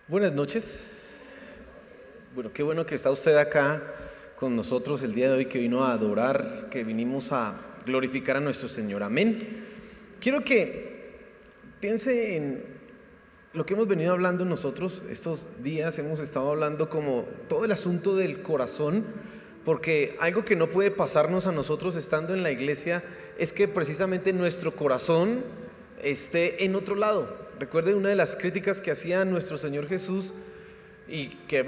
Buenas noches. Bueno, qué bueno que está usted acá con nosotros el día de hoy, que vino a adorar, que vinimos a glorificar a nuestro Señor. Amén. Quiero que piense en lo que hemos venido hablando nosotros estos días. Hemos estado hablando como todo el asunto del corazón, porque algo que no puede pasarnos a nosotros estando en la iglesia es que precisamente nuestro corazón esté en otro lado. Recuerde una de las críticas que hacía nuestro Señor Jesús y que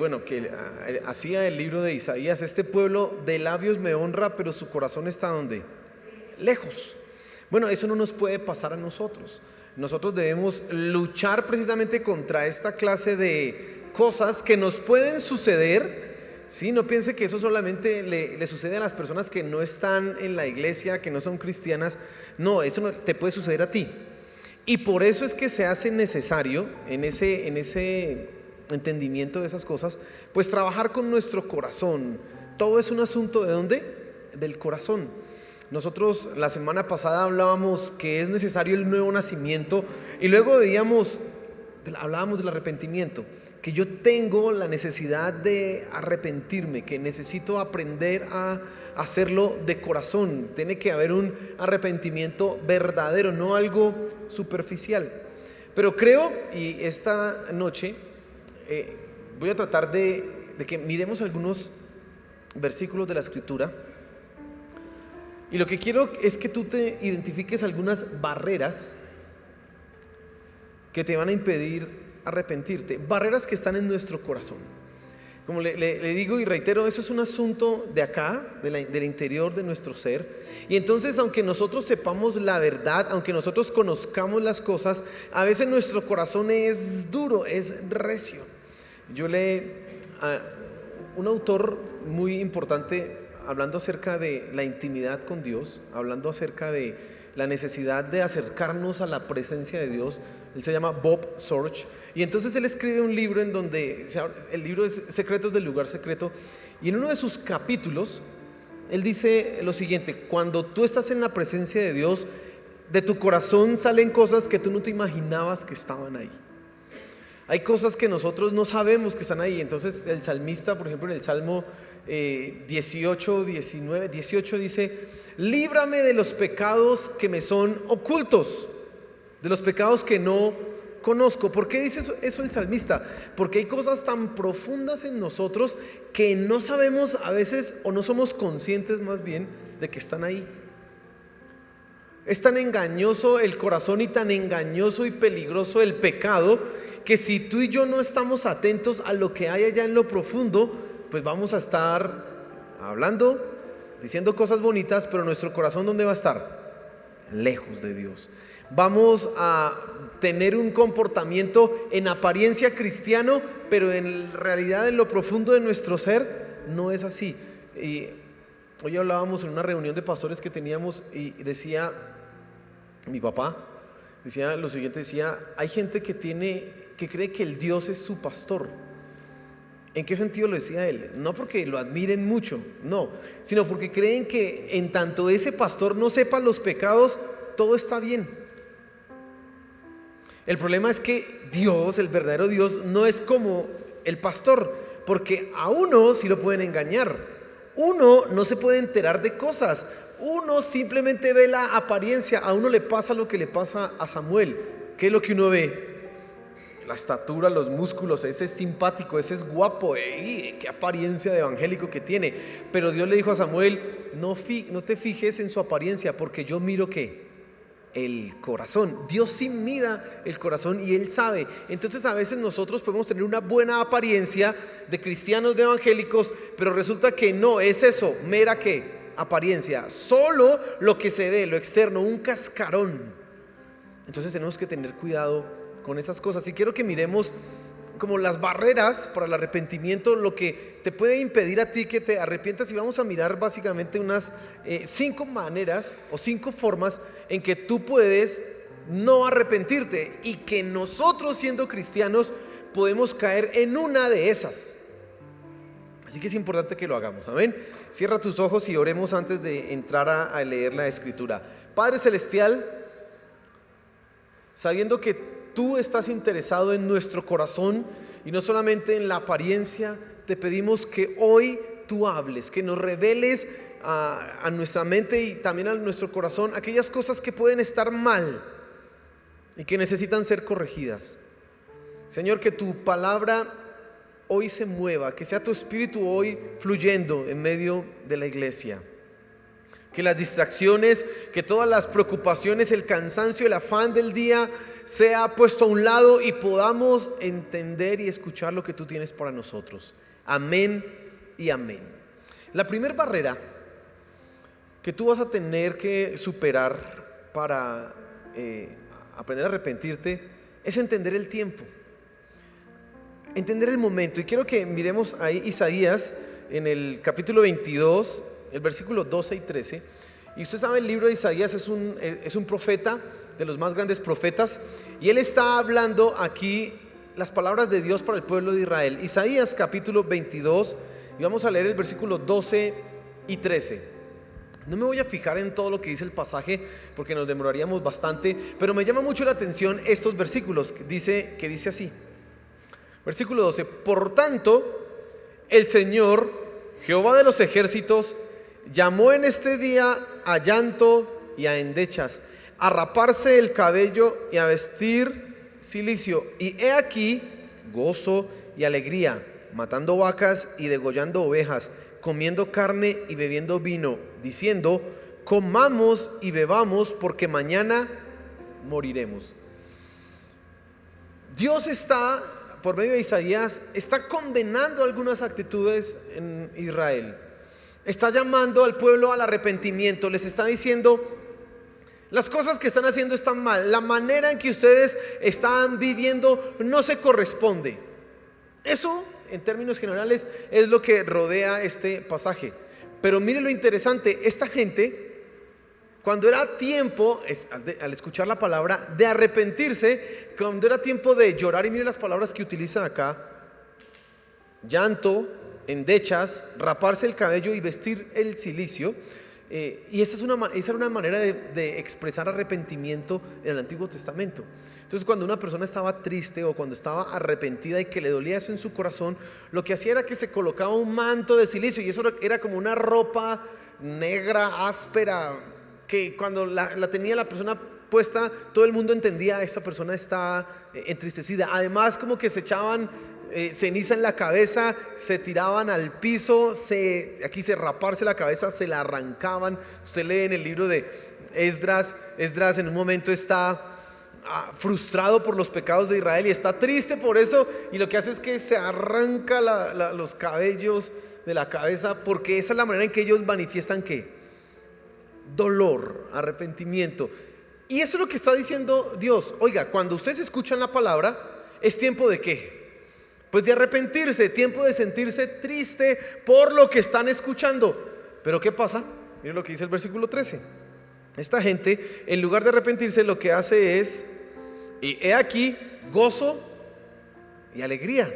hacía el libro de Isaías: este pueblo de labios me honra, pero su corazón está ¿dónde? Lejos. Bueno, eso no nos puede pasar a nosotros. Nosotros debemos luchar precisamente contra esta clase de cosas que nos pueden suceder. Sí, no piense que eso solamente le sucede a las personas que no están en la iglesia, que no son cristianas. No, eso no te puede suceder a ti. Y por eso es que se hace necesario en ese entendimiento de esas cosas, pues trabajar con nuestro corazón. Todo es un asunto ¿de dónde? Del corazón. Nosotros la semana pasada hablábamos que es necesario el nuevo nacimiento y luego hablábamos del arrepentimiento, que yo tengo la necesidad de arrepentirme, que necesito aprender a hacerlo de corazón. Tiene que haber un arrepentimiento verdadero, no algo superficial. Pero creo, y esta noche voy a tratar de que miremos algunos versículos de la Escritura, y lo que quiero es que tú te identifiques algunas barreras que te van a impedir arrepentirte, barreras que están en nuestro corazón. Como le digo y reitero, eso es un asunto de acá, del interior de nuestro ser. Y entonces, aunque nosotros sepamos la verdad, aunque nosotros conozcamos las cosas, a veces nuestro corazón es duro, es recio. Yo un autor muy importante, hablando acerca de la intimidad con Dios, hablando acerca de la necesidad de acercarnos a la presencia de Dios. Él se llama Bob Sorge, y entonces él escribe un libro en donde el libro es Secretos del Lugar Secreto, y en uno de sus capítulos él dice lo siguiente: cuando tú estás en la presencia de Dios, de tu corazón salen cosas que tú no te imaginabas que estaban ahí. Hay cosas que nosotros no sabemos que están ahí. Entonces el salmista, por ejemplo, en el Salmo 18 dice: líbrame de los pecados que me son ocultos, de los pecados que no conozco. ¿Por qué dice eso el salmista? Porque hay cosas tan profundas en nosotros que no sabemos a veces, o no somos conscientes más bien de que están ahí. Es tan engañoso el corazón y tan engañoso y peligroso el pecado, que si tú y yo no estamos atentos a lo que hay allá en lo profundo, pues vamos a estar hablando, diciendo cosas bonitas, pero nuestro corazón ¿dónde va a estar? Lejos de Dios. Vamos a tener un comportamiento en apariencia cristiano, pero en realidad en lo profundo de nuestro ser no es así. Y hoy hablábamos en una reunión de pastores que teníamos, y decía mi papá, decía lo siguiente: hay gente que cree que el Dios es su pastor. ¿En qué sentido lo decía él? No porque lo admiren mucho, no, sino porque creen que en tanto ese pastor no sepa los pecados, todo está bien. El problema es que Dios, el verdadero Dios, no es como el pastor, porque a uno sí lo pueden engañar. Uno no se puede enterar de cosas. Uno simplemente ve la apariencia. A uno le pasa lo que le pasa a Samuel. ¿Qué es lo que uno ve? La estatura, los músculos, ese es simpático, ese es guapo, qué apariencia de evangélico que tiene. Pero Dios le dijo a Samuel: no te fijes en su apariencia, porque yo miro ¿qué? El corazón. Dios sí mira el corazón y Él sabe. Entonces a veces nosotros podemos tener una buena apariencia de cristianos, de evangélicos, pero resulta que no es eso, mera ¿qué? Apariencia, solo lo que se ve, lo externo, un cascarón. Entonces tenemos que tener cuidado con esas cosas. Y quiero que miremos como las barreras para el arrepentimiento, lo que te puede impedir a ti que te arrepientas. Y vamos a mirar básicamente unas 5 maneras o 5 formas en que tú puedes no arrepentirte, y que nosotros, siendo cristianos, podemos caer en una de esas. Así que es importante que lo hagamos. Amén. Cierra tus ojos y oremos antes de entrar a leer la Escritura. Padre Celestial, sabiendo que tú estás interesado en nuestro corazón, y no solamente en la apariencia. Te pedimos que hoy tú hables, que nos reveles a nuestra mente y también a nuestro corazón aquellas cosas que pueden estar mal y que necesitan ser corregidas. Señor, que tu palabra hoy se mueva, que sea tu espíritu hoy fluyendo en medio de la iglesia. Que las distracciones, que todas las preocupaciones, el cansancio, el afán del día sea puesto a un lado y podamos entender y escuchar lo que tú tienes para nosotros. Amén y amén. La primera barrera que tú vas a tener que superar para aprender a arrepentirte es entender el tiempo, entender el momento. Y quiero que miremos ahí Isaías en el capítulo 22, el versículo 12 y 13. Y usted sabe, el libro de Isaías es un profeta, de los más grandes profetas, y él está hablando aquí las palabras de Dios para el pueblo de Israel. Isaías capítulo 22, y vamos a leer el versículo 12 y 13. No me voy a fijar en todo lo que dice el pasaje porque nos demoraríamos bastante, pero me llama mucho la atención estos versículos que dice así. Versículo 12: por tanto, el Señor, Jehová de los ejércitos, llamó en este día a llanto y a endechas, a raparse el cabello y a vestir cilicio. Y he aquí gozo y alegría, matando vacas y degollando ovejas, comiendo carne y bebiendo vino, diciendo: comamos y bebamos, porque mañana moriremos. Dios está, por medio de Isaías, está condenando algunas actitudes en Israel. Está llamando al pueblo al arrepentimiento. Les está diciendo: las cosas que están haciendo están mal. La manera en que ustedes están viviendo no se corresponde. Eso, en términos generales, es lo que rodea este pasaje. Pero mire lo interesante: esta gente, cuando era tiempo, al escuchar la palabra, de arrepentirse, cuando era tiempo de llorar, y mire las palabras que utiliza acá: llanto, endechas, raparse el cabello y vestir el cilicio. Y esa era una manera de expresar arrepentimiento en el Antiguo Testamento. Entonces, cuando una persona estaba triste o cuando estaba arrepentida y que le dolía eso en su corazón, lo que hacía era que se colocaba un manto de cilicio, y eso era como una ropa negra, áspera, que cuando la tenía la persona puesta, todo el mundo entendía: esta persona está entristecida. Además, como que se echaban ceniza en la cabeza, se tiraban al piso, aquí se raparse la cabeza, se la arrancaban. Usted lee en el libro de Esdras en un momento está frustrado por los pecados de Israel y está triste por eso, y lo que hace es que se arranca los cabellos de la cabeza, porque esa es la manera en que ellos manifiestan ¿qué? Dolor, arrepentimiento. Y eso es lo que está diciendo Dios. Oiga, cuando ustedes escuchan la palabra, ¿es tiempo de qué? Pues de arrepentirse, tiempo de sentirse triste por lo que están escuchando. Pero ¿qué pasa? Miren lo que dice el versículo 13. Esta gente, en lugar de arrepentirse, lo que hace es: y he aquí gozo y alegría,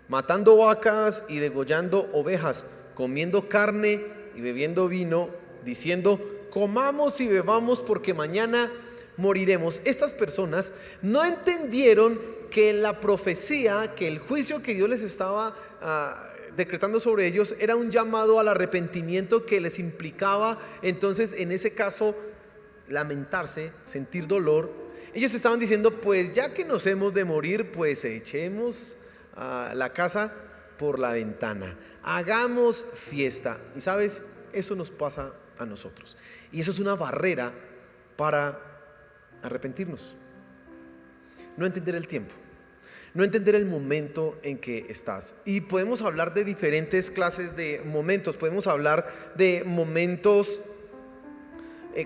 matando vacas y degollando ovejas, comiendo carne y bebiendo vino, diciendo: comamos y bebamos, porque mañana moriremos. Estas personas no entendieron que la profecía, que el juicio que Dios les estaba decretando sobre ellos era un llamado al arrepentimiento que les implicaba, entonces, en ese caso, lamentarse, sentir dolor. Ellos estaban diciendo: pues ya que nos hemos de morir, pues echemos la casa por la ventana, hagamos fiesta. Y sabes, eso nos pasa a nosotros, y eso es una barrera para arrepentirnos. No entender el tiempo, no entender el momento en que estás. Y podemos hablar de diferentes clases de momentos. Podemos hablar de momentos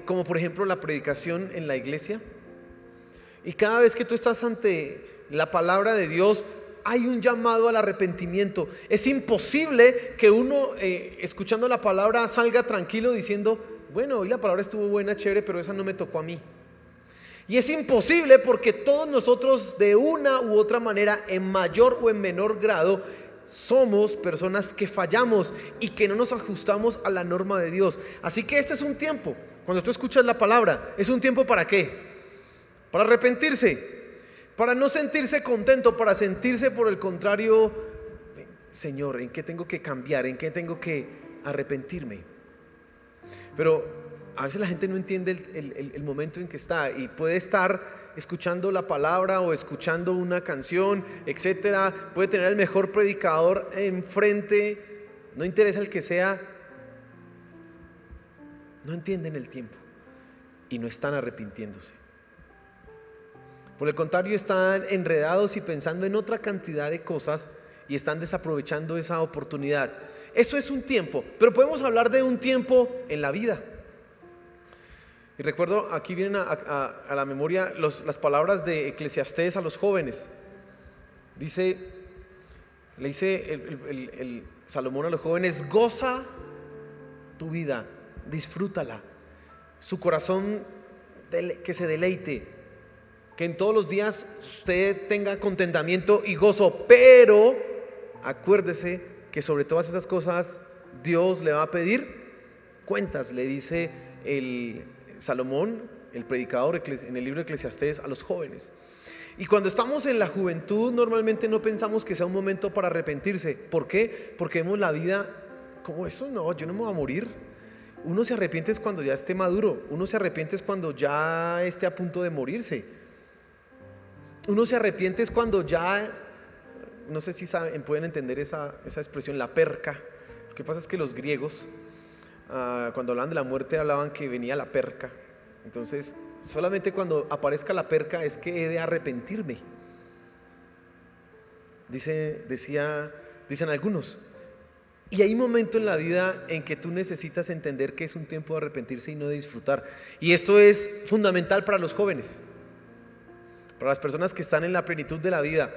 como por ejemplo la predicación en la iglesia. Y cada vez que tú estás ante la palabra de Dios, hay un llamado al arrepentimiento. Es imposible que uno escuchando la palabra salga tranquilo diciendo: bueno, hoy la palabra estuvo buena, chévere, pero esa no me tocó a mí. Y es imposible porque todos nosotros, de una u otra manera, en mayor o en menor grado, somos personas que fallamos y que no nos ajustamos a la norma de Dios. Así que este es un tiempo, cuando tú escuchas la palabra, es un tiempo ¿para qué? Para arrepentirse. para no sentirse contento, para sentirse por el contrario, Señor, ¿en qué tengo que cambiar? ¿En qué tengo que arrepentirme? Pero a veces la gente no entiende el momento en que está, y puede estar escuchando la palabra o escuchando una canción, etcétera. Puede tener el mejor predicador enfrente, no interesa el que sea, no entienden el tiempo y no están arrepintiéndose. Por el contrario, están enredados y pensando en otra cantidad de cosas y están desaprovechando esa oportunidad. Eso es un tiempo, pero podemos hablar de un tiempo en la vida. Y recuerdo, aquí vienen a la memoria las palabras de Eclesiastés a los jóvenes. Le dice el Salomón a los jóvenes: goza tu vida, disfrútala, su corazón que se deleite, que en todos los días usted tenga contentamiento y gozo, pero acuérdese que sobre todas esas cosas Dios le va a pedir cuentas, le dice el Salomón, el predicador, en el libro de Eclesiastés a los jóvenes. Y cuando estamos en la juventud, normalmente no pensamos que sea un momento para arrepentirse. ¿Por qué? Porque vemos la vida como eso. No, yo no me voy a morir. Uno se arrepiente es cuando ya esté maduro. Uno se arrepiente es cuando ya esté a punto de morirse. Uno se arrepiente es cuando ya, no sé si saben, pueden entender esa expresión, la perca. Lo que pasa es que los griegos, cuando hablaban de la muerte, hablaban que venía la perca. Entonces, solamente cuando aparezca la perca es que he de arrepentirme. Dicen algunos. Y hay un momento en la vida en que tú necesitas entender que es un tiempo de arrepentirse y no de disfrutar. Y esto es fundamental para los jóvenes, para las personas que están en la plenitud de la vida.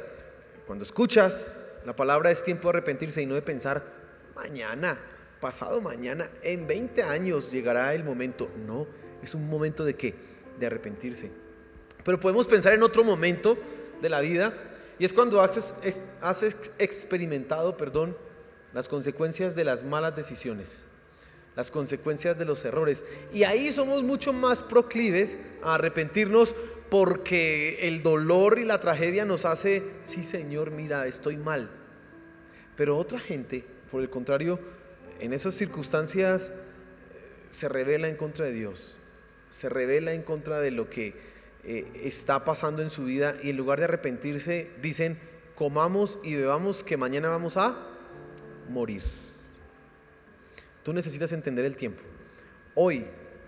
Cuando escuchas la palabra, es tiempo de arrepentirse y no de pensar mañana, pasado mañana, en 20 años llegará el momento. No, es un momento de ¿qué? De arrepentirse. Pero podemos pensar en otro momento de la vida, y es cuando has experimentado, las consecuencias de las malas decisiones, las consecuencias de los errores, y ahí somos mucho más proclives a arrepentirnos, porque el dolor y la tragedia nos hace: sí, Señor, mira, estoy mal. Pero otra gente, por el contrario, en esas circunstancias se rebela en contra de Dios, se rebela en contra de lo que está pasando en su vida, y en lugar de arrepentirse dicen: comamos y bebamos, que mañana vamos a morir. Tú necesitas entender el tiempo. Hoy,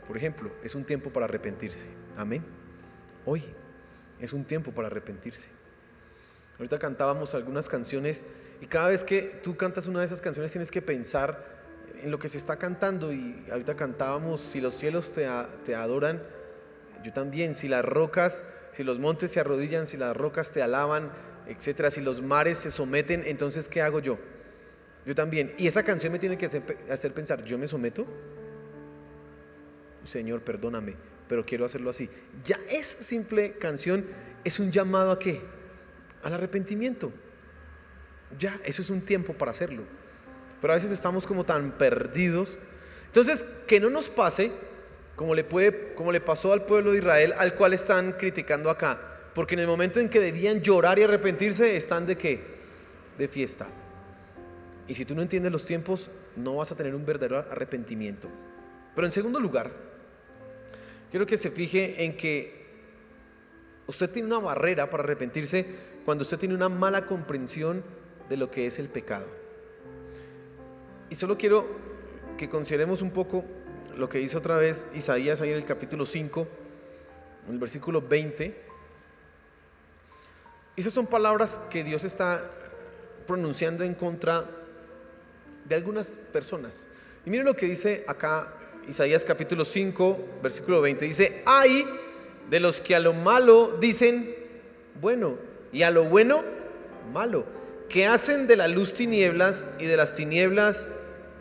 por ejemplo, es un tiempo para arrepentirse. Amén. Hoy es un tiempo para arrepentirse. Ahorita cantábamos algunas canciones, y cada vez que tú cantas una de esas canciones tienes que pensar en lo que se está cantando. Y ahorita cantábamos: si los cielos te adoran, yo también. Si las rocas, si los montes se arrodillan, si las rocas te alaban, etcétera. Si los mares se someten, entonces ¿qué hago yo? Yo también. Y esa canción me tiene que hacer pensar: ¿yo me someto? Señor, perdóname, pero quiero hacerlo así. Ya esa simple canción es un llamado ¿a qué? Al arrepentimiento. Ya, eso es un tiempo para hacerlo. Pero a veces estamos como tan perdidos. Entonces, que no nos pase como le pasó al pueblo de Israel, al cual están criticando acá. Porque en el momento en que debían llorar y arrepentirse, están ¿de qué? De fiesta. Y si tú no entiendes los tiempos, no vas a tener un verdadero arrepentimiento. Pero en segundo lugar, quiero que se fije en que usted tiene una barrera para arrepentirse cuando usted tiene una mala comprensión de lo que es el pecado. Y solo quiero que consideremos un poco lo que dice otra vez Isaías ahí en el capítulo 5, en el versículo 20. Esas son palabras que Dios está pronunciando en contra de algunas personas. Y miren lo que dice acá Isaías capítulo 5, versículo 20. Dice: ay de los que a lo malo dicen bueno, y a lo bueno malo, que hacen de la luz tinieblas y de las tinieblas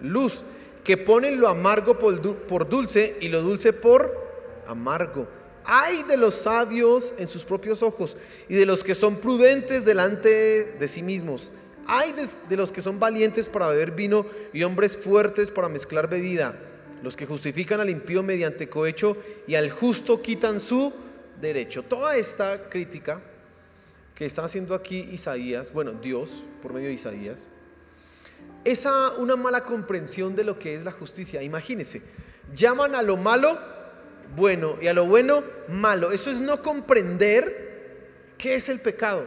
luz, que ponen lo amargo por dulce y lo dulce por amargo. Ay de los sabios en sus propios ojos y de los que son prudentes delante de sí mismos. Ay de los que son valientes para beber vino y hombres fuertes para mezclar bebida, los que justifican al impío mediante cohecho y al justo quitan su derecho. Toda esta crítica que está haciendo aquí Isaías, bueno, Dios por medio de Isaías, es una mala comprensión de lo que es la justicia. Imagínense, llaman a lo malo bueno y a lo bueno malo. Eso es no comprender qué es el pecado.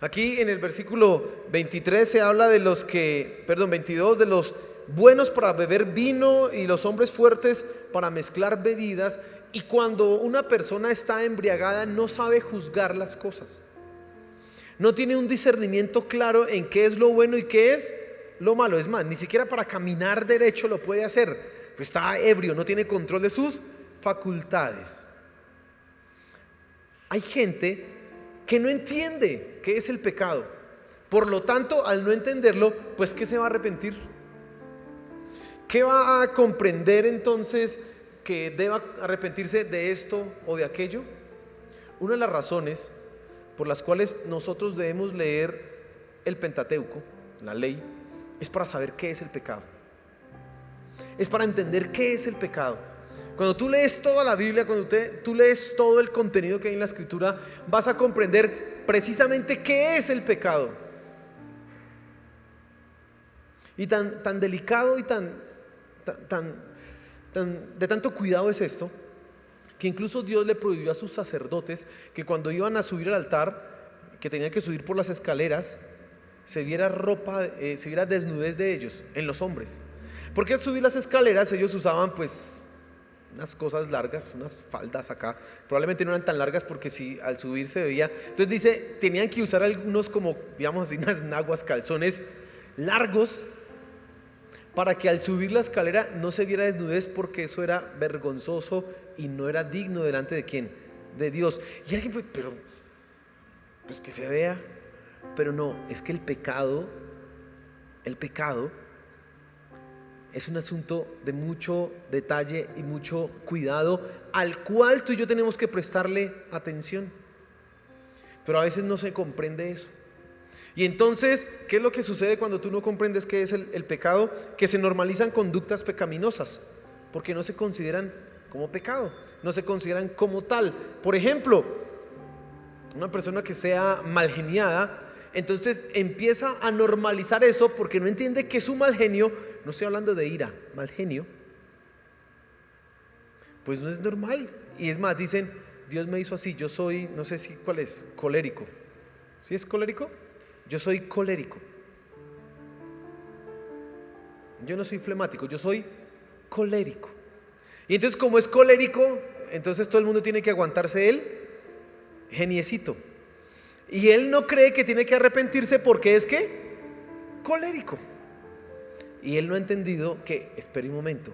Aquí en el versículo 23 se habla de 22, de los buenos para beber vino y los hombres fuertes para mezclar bebidas. Y cuando una persona está embriagada no sabe juzgar las cosas, no tiene un discernimiento claro en qué es lo bueno y qué es lo malo. Es más, ni siquiera para caminar derecho lo puede hacer, pues está ebrio, no tiene control de sus facultades. Hay gente que no entiende qué es el pecado, por lo tanto, al no entenderlo, pues ¿qué se va a arrepentir? ¿Qué va a comprender entonces que deba arrepentirse de esto o de aquello? Una de las razones por las cuales nosotros debemos leer el Pentateuco, la ley, es para saber qué es el pecado. Es para entender qué es el pecado. Cuando tú lees toda la Biblia, cuando tú lees todo el contenido que hay en la Escritura, vas a comprender precisamente qué es el pecado. Y tan delicado y de tanto cuidado es esto, que incluso Dios le prohibió a sus sacerdotes que cuando iban a subir al altar, que tenían que subir por las escaleras, se viera desnudez de ellos, en los hombres. Porque al subir las escaleras ellos usaban pues unas cosas largas, unas faldas acá, probablemente no eran tan largas porque si al subir se veía. Entonces dice, tenían que usar algunos como, digamos así, unas naguas, calzones largos, para que al subir la escalera no se viera desnudez, porque eso era vergonzoso y no era digno delante de ¿quién? De Dios. Y alguien fue, pero pues que se vea. Pero no, es que el pecado es un asunto de mucho detalle y mucho cuidado, al cual tú y yo tenemos que prestarle atención. Pero a veces no se comprende eso. Y entonces, ¿qué es lo que sucede cuando tú no comprendes qué es el pecado? Que se normalizan conductas pecaminosas, porque no se consideran como pecado, no se consideran como tal. Por ejemplo, una persona que sea malgeniada, entonces empieza a normalizar eso porque no entiende que su mal genio, no estoy hablando de ira, mal genio, pues no es normal. Y es más, dicen, Dios me hizo así, yo soy, no sé si cuál es, colérico. ¿Sí es colérico? Yo soy colérico. Yo no soy flemático, yo soy colérico. Y entonces como es colérico, entonces todo el mundo tiene que aguantarse el geniecito. Y él no cree que tiene que arrepentirse porque es que colérico. Y él no ha entendido que, espere un momento,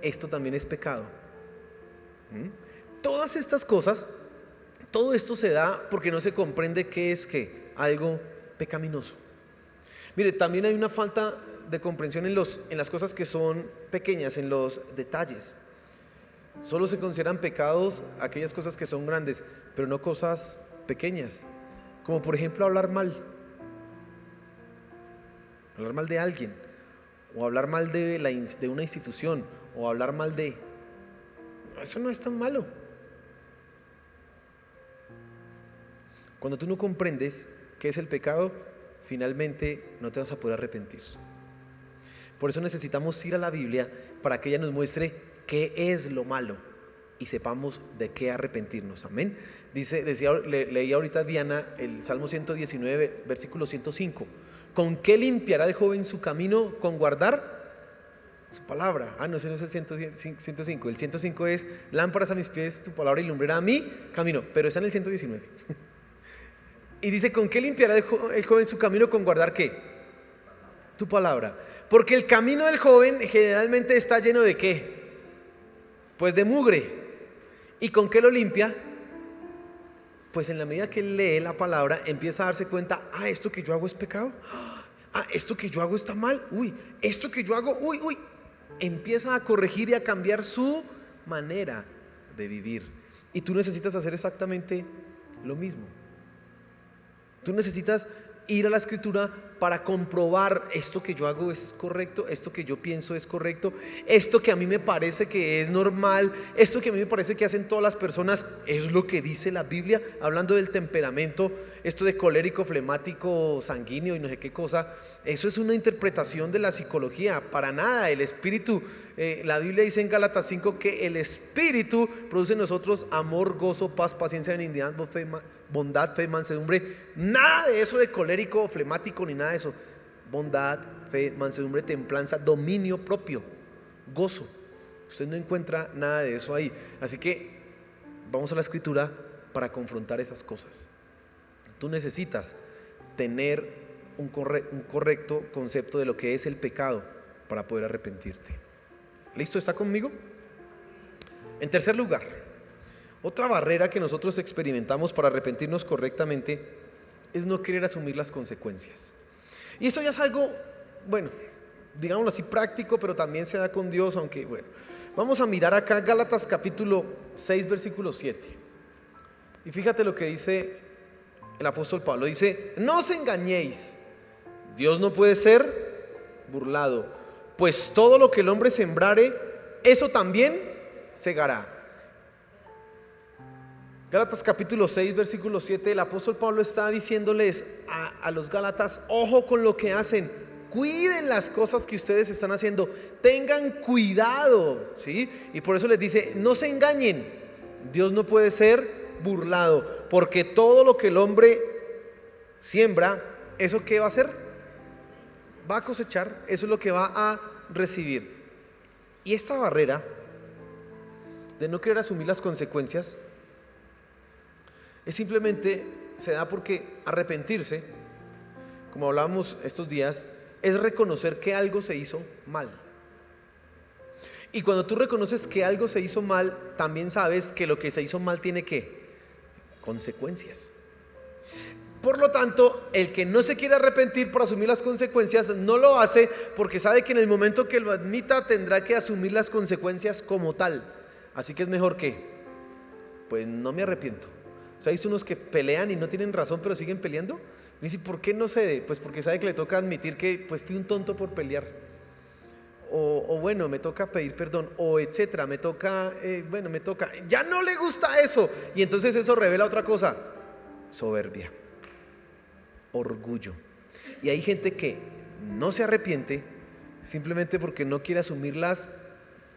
esto también es pecado. Todas estas cosas, todo esto se da porque no se comprende qué es que algo pecaminoso. Mire, también hay una falta de comprensión en las cosas que son pequeñas, en los detalles. Solo se consideran pecados aquellas cosas que son grandes, pero no cosas pequeñas, como por ejemplo hablar mal de alguien, o hablar mal de una institución, o hablar mal de... Eso no es tan malo. Cuando tú no comprendes qué es el pecado, finalmente no te vas a poder arrepentir. Por eso necesitamos ir a la Biblia para que ella nos muestre qué es lo malo y sepamos de qué arrepentirnos. Amén. Leía ahorita Diana el Salmo 119, versículo 105. ¿Con qué limpiará el joven su camino? Con guardar su palabra. No, ese no es el 105. El 105 es lámparas a mis pies tu palabra y lumbrera a mi camino. Pero está en el 119. Y dice, ¿con qué limpiará el joven su camino? Con guardar ¿qué? Tu palabra. Porque el camino del joven generalmente está lleno de ¿qué? Pues de mugre. ¿Y con qué lo limpia? Pues en la medida que él lee la palabra, empieza a darse cuenta, esto que yo hago es pecado. Esto que yo hago está mal. Esto que yo hago, empieza a corregir y a cambiar su manera de vivir. Y tú necesitas hacer exactamente lo mismo. Tú necesitas ir a la Escritura para comprobar esto que yo hago es correcto, esto que yo pienso es correcto, esto que a mí me parece que es normal, esto que a mí me parece que hacen todas las personas es lo que dice la Biblia, hablando del temperamento, esto de colérico, flemático, sanguíneo y no sé qué cosa. Eso es una interpretación de la psicología, para nada. El Espíritu, la Biblia dice en Gálatas 5 que el Espíritu produce en nosotros amor, gozo, paz, paciencia, benignidad, bondad, fe, mansedumbre. Nada de eso de colérico, flemático, ni nada de eso. Bondad, fe, mansedumbre, templanza, dominio propio, gozo. Usted no encuentra nada de eso ahí. Así que vamos a la Escritura para confrontar esas cosas. Tú necesitas tener un correcto concepto de lo que es el pecado para poder arrepentirte. ¿Listo? ¿Está conmigo? En tercer lugar, otra barrera que nosotros experimentamos para arrepentirnos correctamente es no querer asumir las consecuencias. Y esto ya es algo, bueno, digámoslo así, práctico, pero también se da con Dios, aunque bueno. Vamos a mirar acá Gálatas capítulo 6, versículo 7. Y fíjate lo que dice el apóstol Pablo. Dice: no os engañéis, Dios no puede ser burlado, pues todo lo que el hombre sembrare, eso también segará. Gálatas capítulo 6, versículo 7, el apóstol Pablo está diciéndoles a los gálatas: ojo con lo que hacen, cuiden las cosas que ustedes están haciendo, tengan cuidado, ¿sí? Y por eso les dice: no se engañen, Dios no puede ser burlado, porque todo lo que el hombre siembra, ¿eso qué va a hacer? Va a cosechar, eso es lo que va a recibir. Y esta barrera de no querer asumir las consecuencias es simplemente, se da porque arrepentirse, como hablábamos estos días, es reconocer que algo se hizo mal. Y cuando tú reconoces que algo se hizo mal, también sabes que lo que se hizo mal tiene ¿qué? Consecuencias. Por lo tanto, el que no se quiere arrepentir por asumir las consecuencias no lo hace porque sabe que en el momento que lo admita tendrá que asumir las consecuencias como tal. Así que es mejor que, pues no me arrepiento. O sea, hay unos que pelean y no tienen razón pero siguen peleando. Y dice: ¿por qué no cede? Pues porque sabe que le toca admitir que pues fui un tonto por pelear. O bueno, me toca pedir perdón, o etcétera, me toca, ya no le gusta eso. Y entonces eso revela otra cosa: soberbia, orgullo. Y hay gente que no se arrepiente simplemente porque no quiere asumir las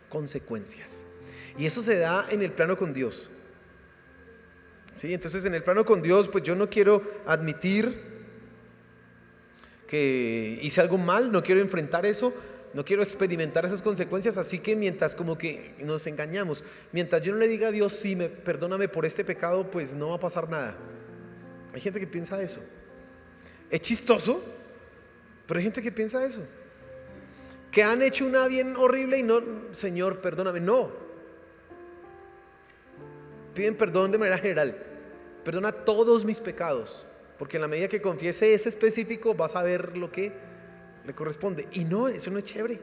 consecuencias. Y eso se da en el plano con Dios. ¿Sí? Entonces en el plano con Dios, pues yo no quiero admitir que hice algo mal, no quiero enfrentar eso, no quiero experimentar esas consecuencias. Así que mientras como que nos engañamos, mientras yo no le diga a Dios: sí, perdóname por este pecado, pues no va a pasar nada. Hay gente que piensa eso. Es chistoso, pero hay gente que piensa eso, que han hecho una bien horrible y no: Señor, perdóname. No, piden perdón de manera general: perdona todos mis pecados, porque en la medida que confiese ese específico vas a ver lo que le corresponde. Y no, eso no es chévere.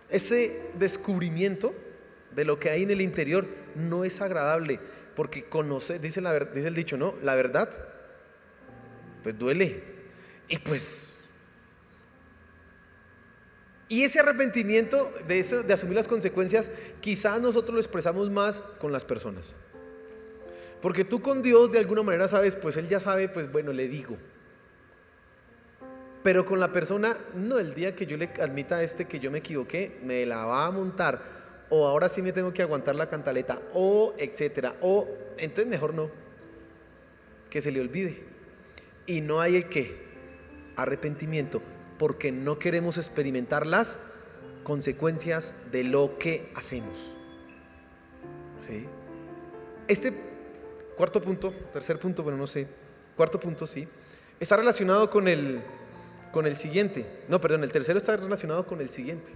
Ese descubrimiento de lo que hay en el interior no es agradable, porque conoce, dice el dicho, ¿no? La verdad pues duele. Y ese arrepentimiento de asumir las consecuencias, quizás nosotros lo expresamos más con las personas, porque tú con Dios de alguna manera sabes, pues Él ya sabe, pues bueno, le digo. Pero con la persona, no, el día que yo le admita que yo me equivoqué, me la va a montar, o ahora sí me tengo que aguantar la cantaleta, o etcétera, o entonces mejor no, que se le olvide. Y no hay el ¿qué? Arrepentimiento, porque no queremos experimentar las consecuencias de lo que hacemos. ¿Sí? Este tercer punto, bueno, no sé, cuarto punto, sí, está relacionado con el siguiente. No, perdón, el tercero está relacionado con el siguiente.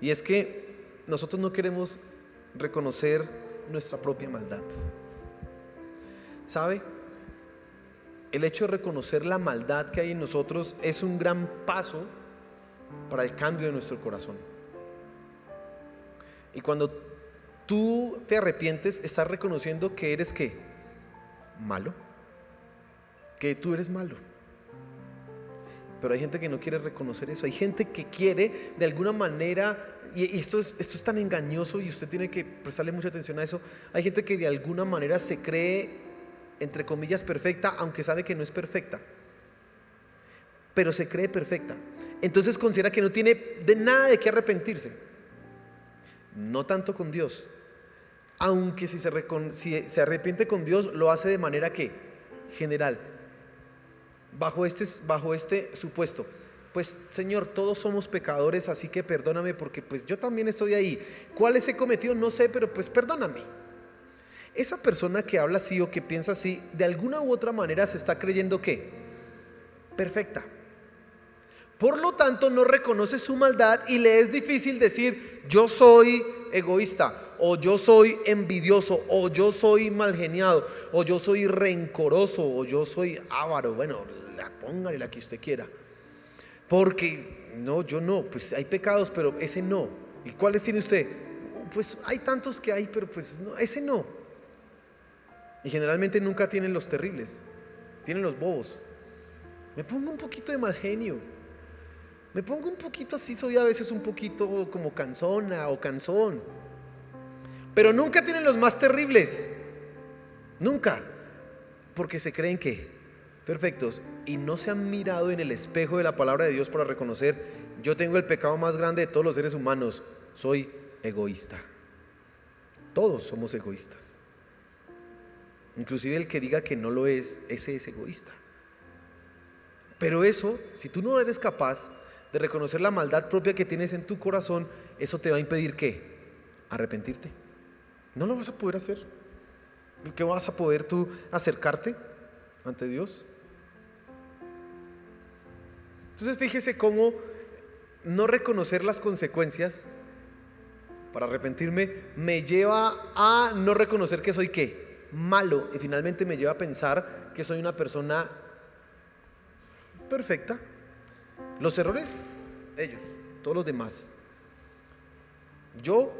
Y es que nosotros no queremos reconocer nuestra propia maldad. ¿Sabe? El hecho de reconocer la maldad que hay en nosotros es un gran paso para el cambio de nuestro corazón. Y cuando te arrepientes, estás reconociendo que eres ¿qué? Malo, que tú eres malo. Pero hay gente que no quiere reconocer eso. Hay gente que quiere de alguna manera, y esto es tan engañoso y usted tiene que prestarle mucha atención a eso. Hay gente que de alguna manera se cree, entre comillas, perfecta, aunque sabe que no es perfecta, pero se cree perfecta. Entonces considera que no tiene de nada de qué arrepentirse. No tanto con Dios. Aunque si se arrepiente con Dios, lo hace de manera que general, bajo este supuesto: pues Señor, todos somos pecadores, así que perdóname, porque pues yo también estoy ahí. ¿Cuáles he cometido? No sé, pero pues perdóname. Esa persona que habla así o que piensa así, de alguna u otra manera se está creyendo que perfecta. Por lo tanto, no reconoce su maldad y le es difícil decir: yo soy egoísta, o yo soy envidioso, o yo soy malgeniado, o yo soy rencoroso, o yo soy avaro. Bueno, póngale la que usted quiera. Porque no, yo no, pues hay pecados, pero ese no. ¿Y cuáles tiene usted? Pues hay tantos que hay, pero pues no, ese no. Y generalmente nunca tienen los terribles, tienen los bobos. Me pongo un poquito de mal genio, me pongo un poquito así, soy a veces un poquito como cansona o cansón. Pero nunca tienen los más terribles, nunca, porque se creen que perfectos y no se han mirado en el espejo de la palabra de Dios para reconocer: yo tengo el pecado más grande de todos los seres humanos, soy egoísta. Todos somos egoístas. Inclusive el que diga que no lo es, ese es egoísta. Pero eso, si tú no eres capaz de reconocer la maldad propia que tienes en tu corazón, eso te va a impedir ¿qué? Arrepentirte. No lo vas a poder hacer. ¿Qué vas a poder tú acercarte ante Dios? Entonces fíjese cómo no reconocer las consecuencias para arrepentirme me lleva a no reconocer que soy ¿qué? Malo, y finalmente me lleva a pensar que soy una persona perfecta. Los errores, ellos, todos los demás. Yo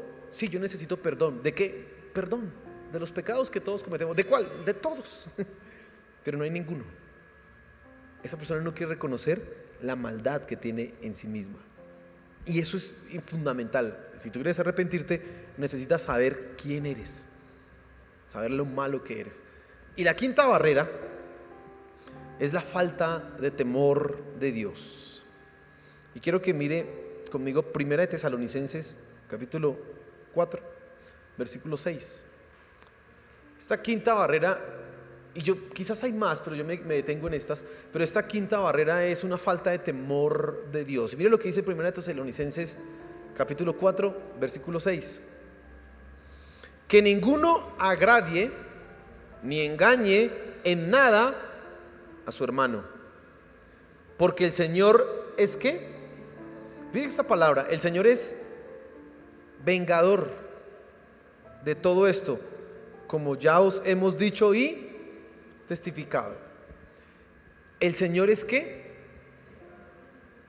necesito perdón. ¿De qué? Perdón de los pecados que todos cometemos. ¿De cuál? De todos. Pero no hay ninguno. Esa persona no quiere reconocer la maldad que tiene en sí misma. Y eso es fundamental. Si tú quieres arrepentirte, necesitas saber quién eres, saber lo malo que eres. Y la quinta barrera es la falta de temor de Dios. Y quiero que mire conmigo 1 de Tesalonicenses capítulo 4, versículo 6. Esta quinta barrera, y yo quizás hay más, pero yo me detengo en estas, pero esta quinta barrera es una falta de temor de Dios. Y mire lo que dice 1 de Tesalonicenses capítulo 4, versículo 6. Que ninguno agravie ni engañe en nada a su hermano, porque el Señor es ¿qué? Miren esta palabra: el Señor es vengador de todo esto, como ya os hemos dicho y testificado. ¿El Señor es qué?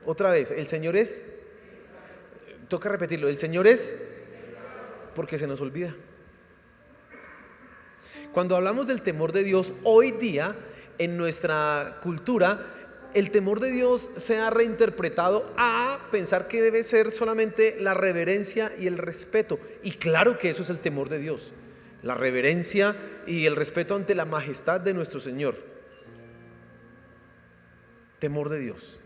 Otra vez, el Señor es, toca repetirlo, el Señor es, porque se nos olvida. Cuando hablamos del temor de Dios, hoy día en nuestra cultura, el temor de Dios se ha reinterpretado a pensar que debe ser solamente la reverencia y el respeto. Y claro que eso es el temor de Dios, la reverencia y el respeto ante la majestad de nuestro Señor. Temor de Dios.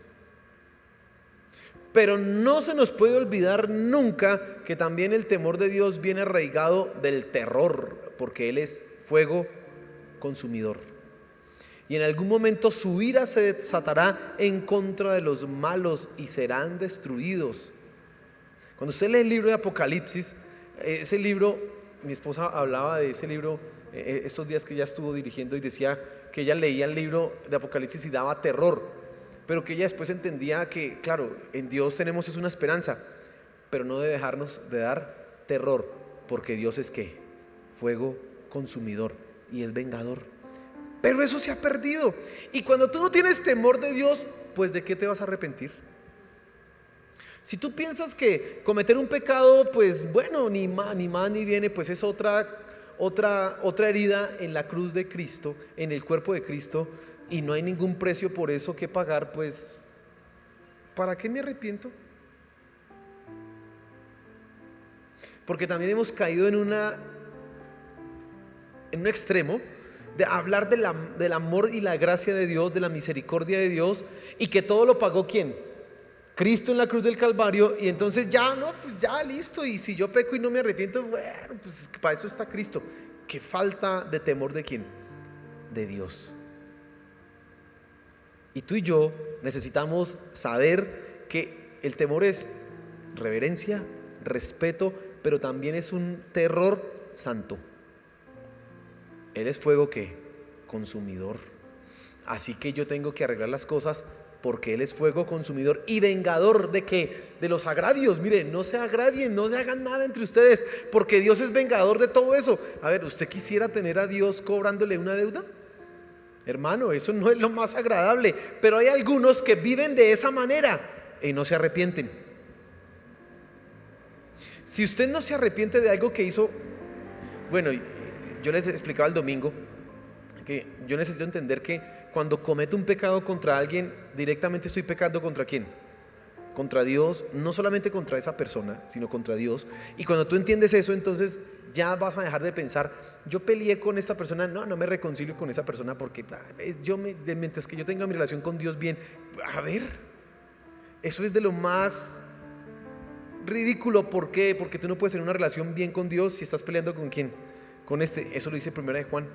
Pero no se nos puede olvidar nunca que también el temor de Dios viene arraigado del terror, porque Él es fuego consumidor. Y en algún momento su ira se desatará en contra de los malos y serán destruidos. Cuando usted lee el libro de Apocalipsis, ese libro, mi esposa hablaba de ese libro estos días que ella estuvo dirigiendo, y decía que ella leía el libro de Apocalipsis y daba terror, pero que ella después entendía que, claro, en Dios tenemos es una esperanza, pero no debe dejarnos de dar terror, porque Dios es ¿qué? Fuego consumidor y es vengador. Pero eso se ha perdido. Y cuando tú no tienes temor de Dios, pues ¿de qué te vas a arrepentir? Si tú piensas que cometer un pecado, pues bueno, ni más ni viene, pues es otra herida en la cruz de Cristo, en el cuerpo de Cristo, y no hay ningún precio por eso que pagar, pues ¿para qué me arrepiento? Porque también hemos caído en un extremo de hablar del amor y la gracia de Dios, de la misericordia de Dios, y que todo lo pagó ¿quién? Cristo en la cruz del Calvario. Y entonces ya no, pues ya listo, y si yo peco y no me arrepiento, bueno, pues para eso está Cristo. Qué falta de temor de ¿quién? De Dios. Y tú y yo necesitamos saber que el temor es reverencia, respeto, pero también es un terror santo. Él es fuego ¿qué? Consumidor. Así que yo tengo que arreglar las cosas porque Él es fuego consumidor y vengador de ¿qué? De los agravios. Miren, no se agravien, no se hagan nada entre ustedes, porque Dios es vengador de todo eso. A ver, ¿usted quisiera tener a Dios cobrándole una deuda? Hermano, eso no es lo más agradable, pero hay algunos que viven de esa manera y no se arrepienten. Si usted no se arrepiente de algo que hizo, bueno, yo les explicaba el domingo que yo necesito entender que cuando cometo un pecado contra alguien, directamente estoy pecando ¿contra quién? Contra Dios, no solamente contra esa persona, sino contra Dios. Y cuando tú entiendes eso, entonces ya vas a dejar de pensar, yo peleé con esta persona, no me reconcilio con esa persona porque mientras que yo tenga mi relación con Dios bien. A ver, eso es de lo más ridículo. ¿Por qué? Porque tú no puedes tener una relación bien con Dios si estás peleando con ¿quién? Con este. Eso lo dice Primera de Juan.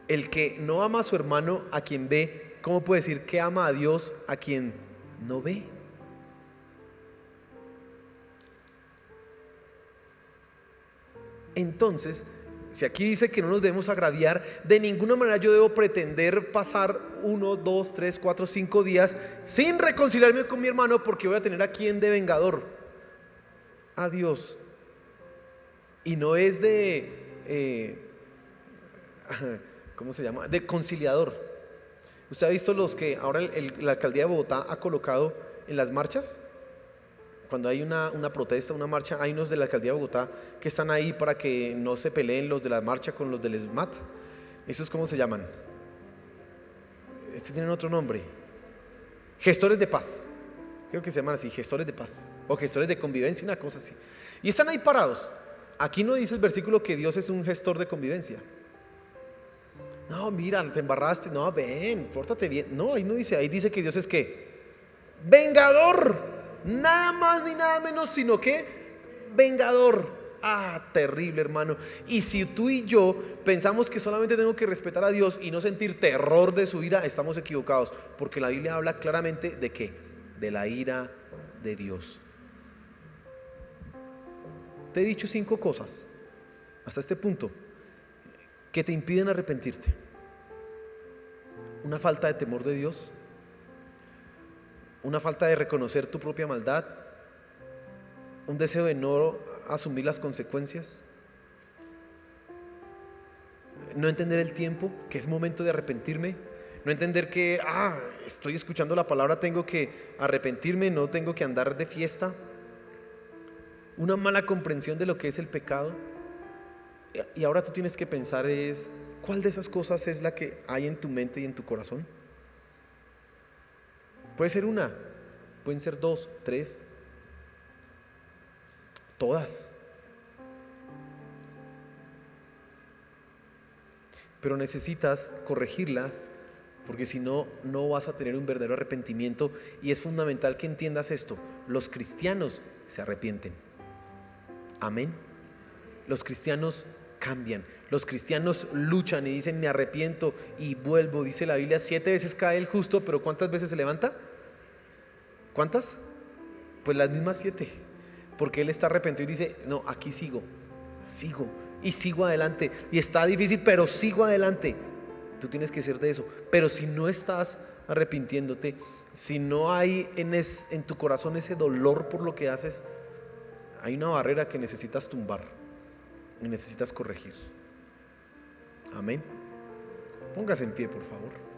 El que no ama a su hermano a quien ve, ¿cómo puede decir que ama a Dios a quien no ve? Entonces, si aquí dice que no nos debemos agraviar, de ninguna manera yo debo pretender pasar 1, 2, 3, 4, 5 días sin reconciliarme con mi hermano, porque voy a tener a quien de vengador, a Dios. Y no es ¿cómo se llama? De conciliador. ¿Usted ha visto los que ahora la alcaldía de Bogotá ha colocado en las marchas? Cuando hay una protesta, una marcha, hay unos de la alcaldía de Bogotá que están ahí para que no se peleen los de la marcha con los del SMAT. ¿Esos cómo se llaman? Tienen otro nombre. Gestores de paz. Creo que se llaman así, gestores de paz. O gestores de convivencia, una cosa así. Y están ahí parados. Aquí no dice el versículo que Dios es un gestor de convivencia. No, mira, te embarraste. No, ven, pórtate bien. No, ahí no dice. Ahí dice que Dios es ¿qué? Vengador. Nada más ni nada menos, sino que vengador. Terrible, hermano. Y si tú y yo pensamos que solamente tengo que respetar a Dios y no sentir terror de su ira, estamos equivocados, porque la Biblia habla claramente de ¿qué? De la ira de Dios. Te he dicho 5 cosas hasta este punto que te impiden arrepentirte. Una falta de temor de Dios, una falta de reconocer tu propia maldad, un deseo de no asumir las consecuencias, no entender el tiempo, que es momento de arrepentirme, no entender que estoy escuchando la palabra, tengo que arrepentirme, no tengo que andar de fiesta, una mala comprensión de lo que es el pecado. Y ahora tú tienes que pensar ¿cuál de esas cosas es la que hay en tu mente y en tu corazón? Puede ser una, pueden ser 2, 3, todas. Pero necesitas corregirlas, porque si no, no vas a tener un verdadero arrepentimiento. Y es fundamental que entiendas esto: los cristianos se arrepienten. Amén. Los cristianos cambian, los cristianos luchan y dicen me arrepiento y vuelvo. Dice la Biblia, 7 veces cae el justo, pero ¿cuántas veces se levanta? ¿Cuántas? Pues las mismas 7, porque él está arrepentido y dice no, aquí sigo y sigo adelante, y está difícil pero sigo adelante. Tú tienes que ser de eso. Pero si no estás arrepintiéndote, si no hay en tu corazón ese dolor por lo que haces, hay una barrera que necesitas tumbar y necesitas corregir. Amén. Póngase en pie, por favor.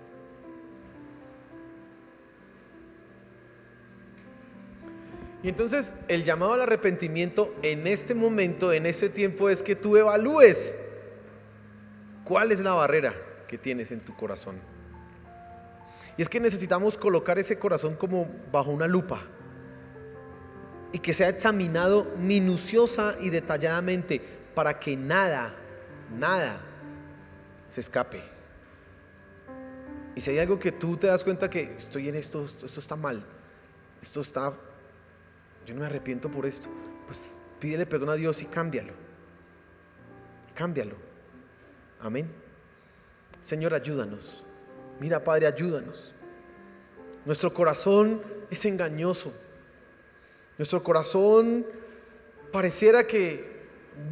Y entonces el llamado al arrepentimiento en este momento, en este tiempo, es que tú evalúes cuál es la barrera que tienes en tu corazón. Y es que necesitamos colocar ese corazón como bajo una lupa y que sea examinado minuciosa y detalladamente para que nada se escape. Y si hay algo que tú te das cuenta que estoy en esto está mal, yo no me arrepiento por esto, pues pídele perdón a Dios y cámbialo. Amén. Señor, ayúdanos. Mira, Padre, ayúdanos. Nuestro corazón es engañoso. Nuestro corazón pareciera que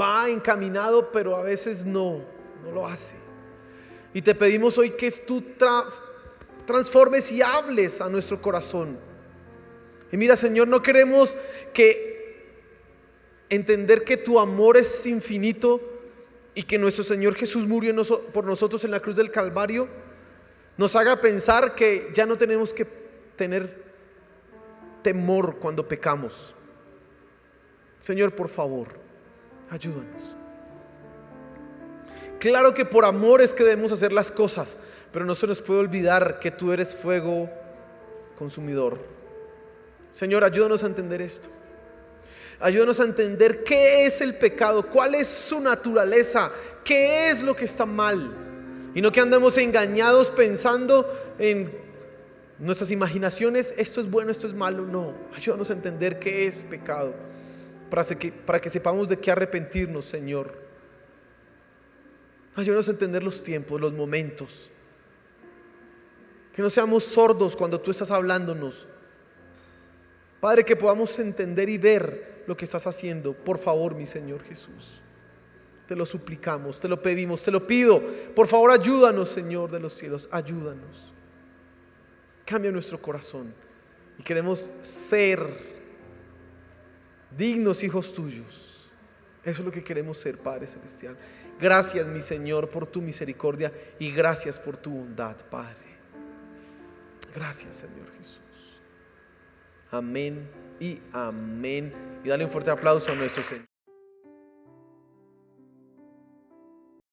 va encaminado, pero a veces no lo hace. Y te pedimos hoy que tú transformes y hables a nuestro corazón. Y mira, Señor, no queremos que entender que tu amor es infinito y que nuestro Señor Jesús murió por nosotros en la cruz del Calvario nos haga pensar que ya no tenemos que tener temor cuando pecamos. Señor, por favor, ayúdanos. Claro que por amor es que debemos hacer las cosas, pero no se nos puede olvidar que tú eres fuego consumidor. Señor, ayúdanos a entender esto. Ayúdanos a entender qué es el pecado, cuál es su naturaleza, qué es lo que está mal. Y no que andemos engañados pensando en nuestras imaginaciones, esto es bueno, esto es malo. No, ayúdanos a entender qué es pecado, para que sepamos de qué arrepentirnos, Señor. Ayúdanos a entender los tiempos, los momentos. Que no seamos sordos cuando tú estás hablándonos. Padre, que podamos entender y ver lo que estás haciendo. Por favor, mi Señor Jesús, te lo suplicamos, te lo pedimos, te lo pido. Por favor, ayúdanos, Señor de los cielos, ayúdanos. Cambia nuestro corazón y queremos ser dignos hijos tuyos. Eso es lo que queremos ser, Padre Celestial. Gracias, mi Señor, por tu misericordia y gracias por tu bondad, Padre. Gracias, Señor Jesús. Amén y amén. Y dale un fuerte aplauso a nuestro Señor.